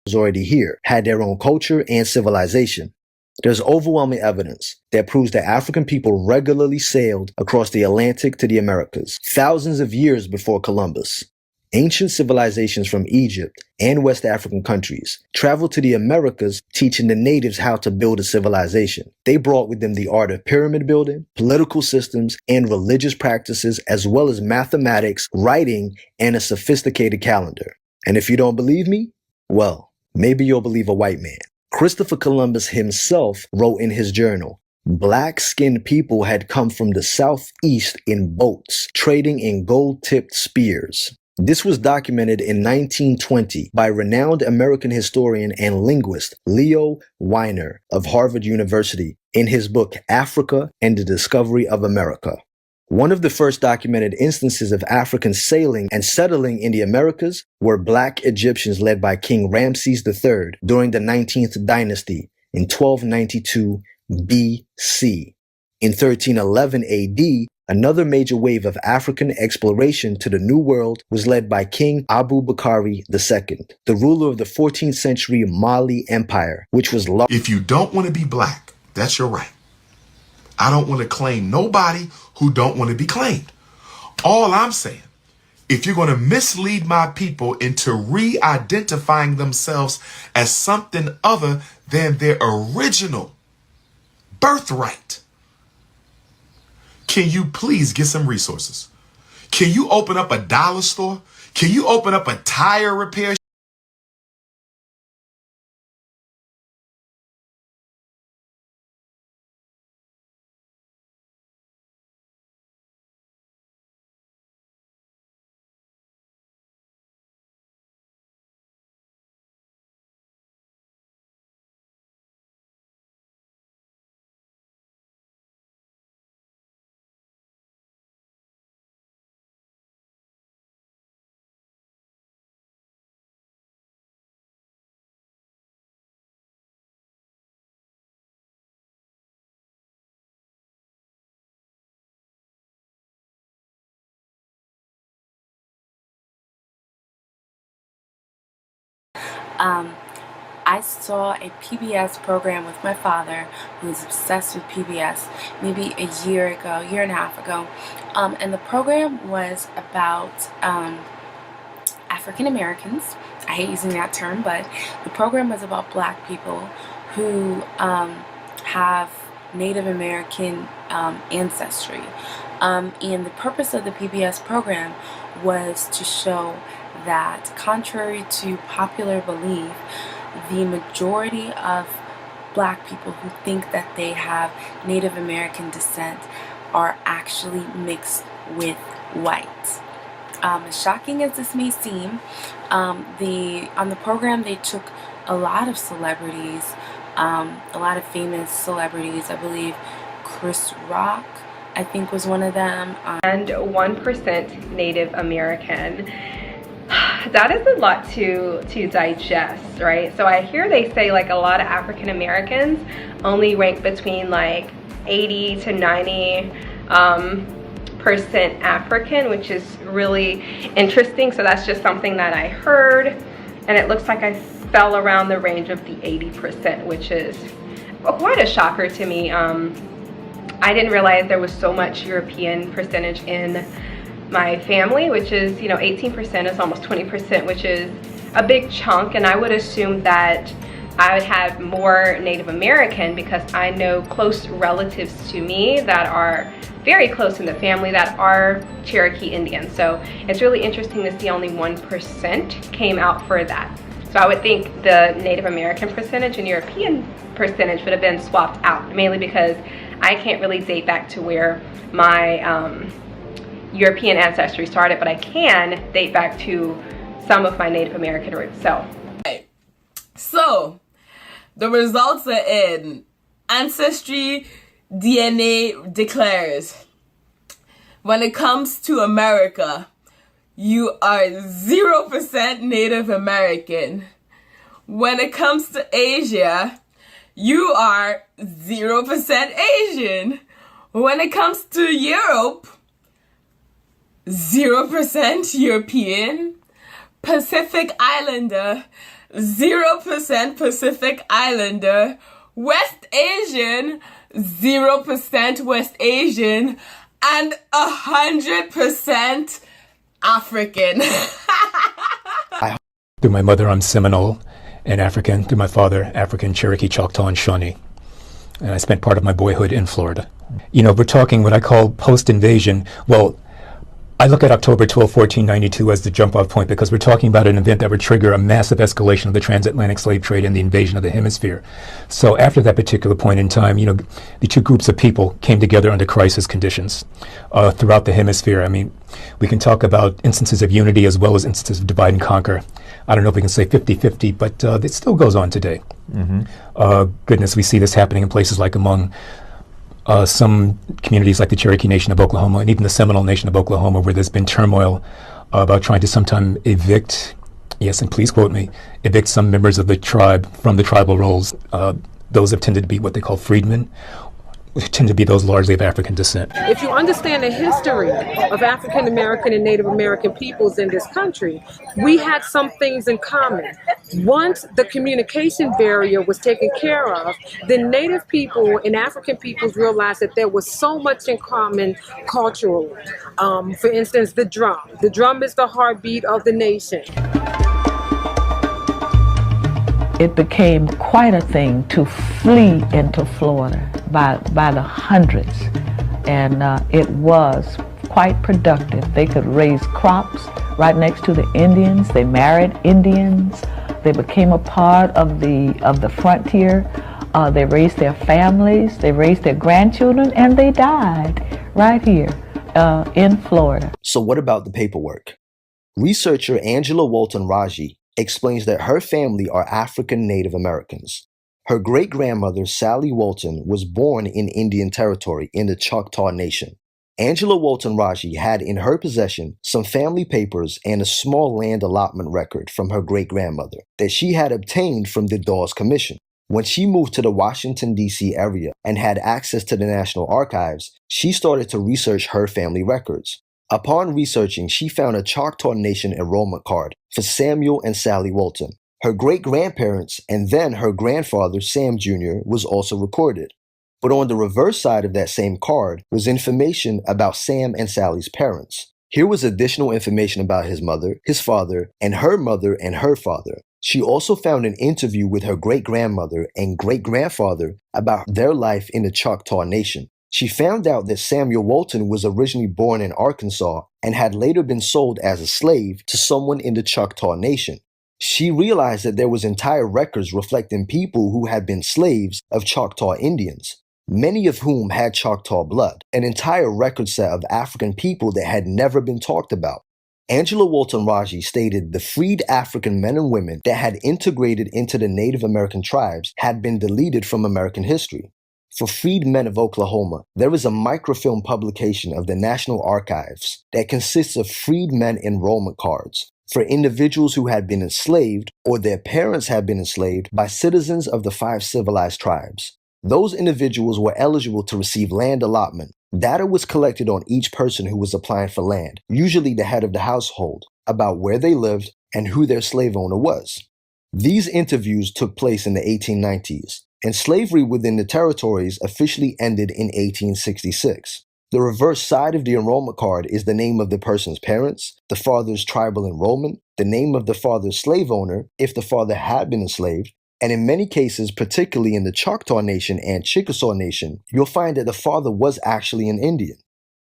was already here, had their own culture and civilization. There's overwhelming evidence that proves that African people regularly sailed across the Atlantic to the Americas, thousands of years before Columbus. Ancient civilizations from Egypt and West African countries traveled to the Americas, teaching the natives how to build a civilization. They brought with them the art of pyramid building, political systems, and religious practices, as well as mathematics, writing, and a sophisticated calendar. And if you don't believe me, well, maybe you'll believe a white man. Christopher Columbus himself wrote in his journal, "Black-skinned people had come from the southeast in boats, trading in gold-tipped spears." This was documented in 1920 by renowned American historian and linguist Leo Weiner of Harvard University in his book Africa and the Discovery of America. One of the first documented instances of Africans sailing and settling in the Americas were Black Egyptians led by King Ramses III during the 19th dynasty in 1292 BC. In 1311 AD, another major wave of African exploration to the New World was led by King Abu Bakari II, the ruler of the 14th century Mali Empire, which was large. If you don't want to be black, that's your right. I don't want to claim nobody who don't want to be claimed. All I'm saying, if you're going to mislead my people into re-identifying themselves as something other than their original birthright, can you please get some resources? Can you open up a dollar store? Can you open up a tire repair? I saw a PBS program with my father, who was obsessed with PBS, maybe a year and a half ago. And the program was about African Americans. I hate using that term, but the program was about Black people who have Native American ancestry. And the purpose of the PBS program was to show that, contrary to popular belief, the majority of Black people who think that they have Native American descent are actually mixed with white. As shocking as this may seem, on the program they took a lot of celebrities, a lot of famous celebrities. I believe Chris Rock, I think, was one of them. And 1% Native American. That is a lot to digest, right? So I hear they say like a lot of African Americans only rank between like 80 to 90 percent African, which is really interesting. So that's just something that I heard, and it looks like I fell around the range of the 80%, which is quite a shocker to me. I didn't realize there was so much European percentage in my family, which is, you know, 18% is almost 20%, which is a big chunk. And I would assume that I would have more Native American because I know close relatives to me that are very close in the family that are Cherokee Indian. So it's really interesting to see only 1% came out for that. So I would think the Native American percentage and European percentage would have been swapped out, mainly because I can't really date back to where my European ancestry started, but I can date back to some of my Native American roots. So the results are in. Ancestry DNA declares, when it comes to America, you are 0% Native American. When it comes to Asia, you are 0% Asian. When it comes to Europe, 0% European, Pacific Islander, 0% Pacific Islander, West Asian, 0% West Asian, and 100% African. Through my mother, I'm Seminole and African. Through my father, African, Cherokee, Choctaw, and Shawnee. And I spent part of my boyhood in Florida. You know, we're talking what I call post-invasion. Well, I look at October 12, 1492 as the jump-off point because we're talking about an event that would trigger a massive escalation of the transatlantic slave trade and the invasion of the hemisphere. So after that particular point in time, you know, the two groups of people came together under crisis conditions throughout the hemisphere. I mean, we can talk about instances of unity as well as instances of divide and conquer. I don't know if we can say 50-50, but it still goes on today. Goodness, we see this happening in places like among some communities like the Cherokee Nation of Oklahoma and even the Seminole Nation of Oklahoma, where there's been turmoil about trying to sometime evict, yes, and please quote me, evict some members of the tribe from the tribal roles. Those have tended to be what they call freedmen, which tend to be those largely of African descent. If you understand the history of African American and Native American peoples in this country, we had some things in common. Once the communication barrier was taken care of, the Native people and African peoples realized that there was so much in common culturally. For instance, the drum. The drum is the heartbeat of the nation. It became quite a thing to flee into Florida by the hundreds, and it was quite productive. They could raise crops right next to the Indians. They married Indians. They became a part of the frontier. They raised their families. They raised their grandchildren, and they died right here in Florida. So what about the paperwork? Researcher Angela Walton Raji explains that her family are African Native Americans. Her great-grandmother, Sally Walton, was born in Indian Territory in the Choctaw Nation. Angela Walton Raji had in her possession some family papers and a small land allotment record from her great-grandmother that she had obtained from the Dawes Commission. When she moved to the Washington, D.C. area and had access to the National Archives, she started to research her family records. Upon researching, she found a Choctaw Nation enrollment card for Samuel and Sally Walton. Her great-grandparents and then her grandfather, Sam Jr., was also recorded. But on the reverse side of that same card was information about Sam and Sally's parents. Here was additional information about his mother, his father, and her father. She also found an interview with her great-grandmother and great-grandfather about their life in the Choctaw Nation. She found out that Samuel Walton was originally born in Arkansas and had later been sold as a slave to someone in the Choctaw Nation. She realized that there was entire records reflecting people who had been slaves of Choctaw Indians, many of whom had Choctaw blood, an entire record set of African people that had never been talked about. Angela Walton Raji stated the freed African men and women that had integrated into the Native American tribes had been deleted from American history. For Freed Men of Oklahoma, there is a microfilm publication of the National Archives that consists of freed men enrollment cards for individuals who had been enslaved or their parents had been enslaved by citizens of the 5 civilized tribes. Those individuals were eligible to receive land allotment. Data was collected on each person who was applying for land, usually the head of the household, about where they lived and who their slave owner was. These interviews took place in the 1890s. And slavery within the territories officially ended in 1866. The reverse side of the enrollment card is the name of the person's parents, the father's tribal enrollment, the name of the father's slave owner, if the father had been enslaved, and in many cases, particularly in the Choctaw Nation and Chickasaw Nation, you'll find that the father was actually an Indian.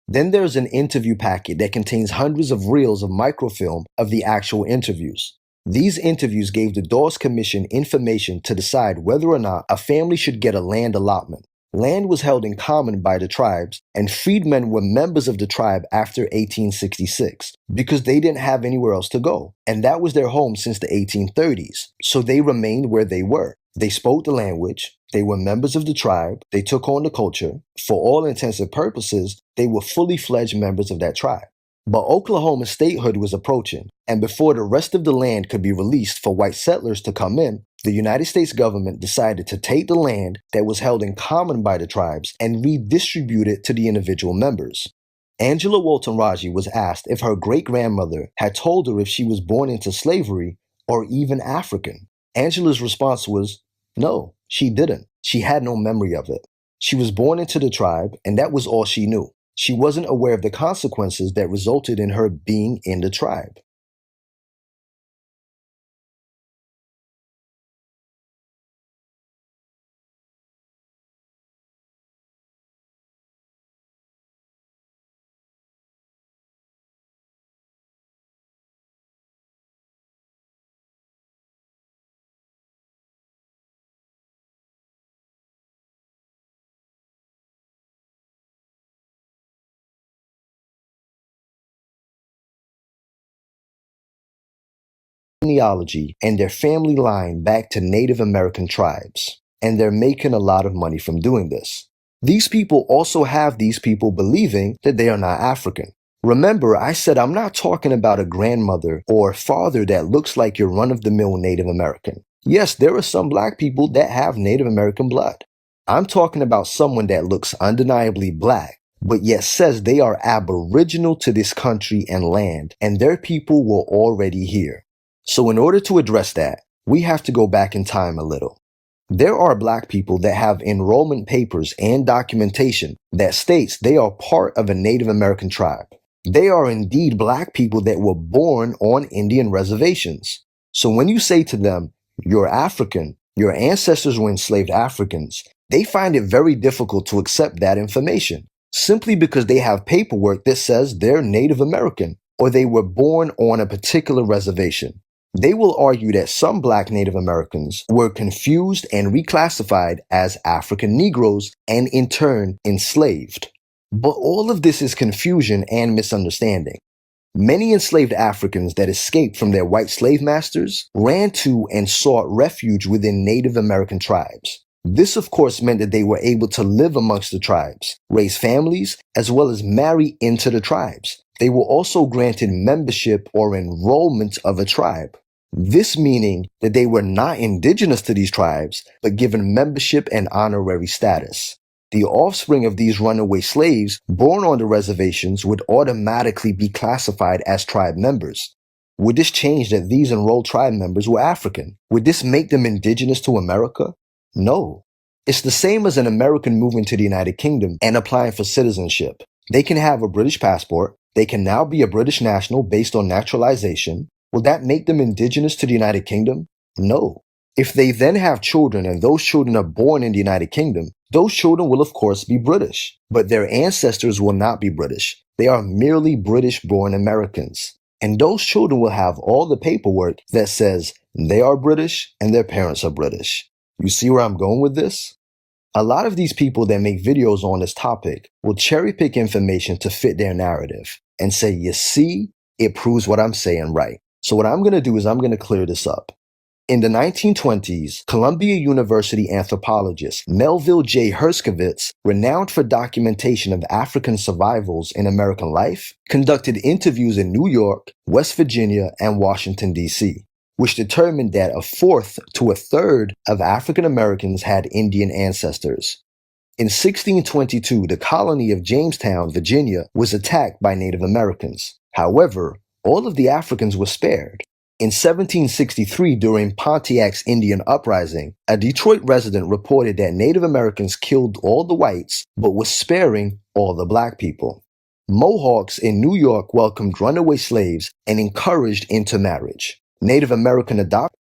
Then there's an interview packet that contains hundreds of reels of microfilm of the actual interviews. These interviews gave the Dawes Commission information to decide whether or not a family should get a land allotment. Land was held in common by the tribes, and freedmen were members of the tribe after 1866 because they didn't have anywhere else to go, and that was their home since the 1830s, so they remained where they were. They spoke the language, they were members of the tribe, they took on the culture. For all intents and purposes, they were fully fledged members of that tribe. But Oklahoma statehood was approaching, and before the rest of the land could be released for white settlers to come in, the United States government decided to take the land that was held in common by the tribes and redistribute it to the individual members. Angela Walton Raji was asked if her great-grandmother had told her if she was born into slavery or even African. Angela's response was, no, she didn't. She had no memory of it. She was born into the tribe, and that was all she knew. She wasn't aware of the consequences that resulted in her being in the tribe. Genealogy and their family line back to Native American tribes, and they're making a lot of money from doing this. These people also have these people believing that they are not African. Remember, I said I'm not talking about a grandmother or father that looks like your run-of-the-mill Native American. Yes, there are some black people that have Native American blood. I'm talking about someone that looks undeniably black, but yet says they are aboriginal to this country and land, and their people were already here. So in order to address that, we have to go back in time a little. There are black people that have enrollment papers and documentation that states they are part of a Native American tribe. They are indeed black people that were born on Indian reservations. So when you say to them, you're African, your ancestors were enslaved Africans, they find it very difficult to accept that information, simply because they have paperwork that says they're Native American or they were born on a particular reservation. They will argue that some black Native Americans were confused and reclassified as African Negroes and in turn enslaved. But all of this is confusion and misunderstanding. Many enslaved Africans that escaped from their white slave masters ran to and sought refuge within Native American tribes. This, of course, meant that they were able to live amongst the tribes, raise families, as well as marry into the tribes. They were also granted membership or enrollment of a tribe. This meaning that they were not indigenous to these tribes, but given membership and honorary status. The offspring of these runaway slaves born on the reservations would automatically be classified as tribe members. Would this change that these enrolled tribe members were African? Would this make them indigenous to America? No. It's the same as an American moving to the United Kingdom and applying for citizenship. They can have a British passport. They can now be a British national based on naturalization. Will that make them indigenous to the United Kingdom? No. If they then have children and those children are born in the United Kingdom, those children will of course be British, but their ancestors will not be British. They are merely British-born Americans. And those children will have all the paperwork that says they are British and their parents are British. You see where I'm going with this? A lot of these people that make videos on this topic will cherry pick information to fit their narrative and say, you see, it proves what I'm saying right. So what I'm going to do is I'm going to clear this up. In the 1920s, Columbia University anthropologist Melville J. Herskovits, renowned for documentation of African survivals in American life, conducted interviews in New York, West Virginia, and Washington, D.C., which determined that a fourth to a third of African Americans had Indian ancestors. In 1622, the colony of Jamestown, Virginia, was attacked by Native Americans. However, all of the Africans were spared. In 1763, during Pontiac's Indian Uprising, a Detroit resident reported that Native Americans killed all the whites, but was sparing all the black people. Mohawks in New York welcomed runaway slaves and encouraged intermarriage. Native American adoption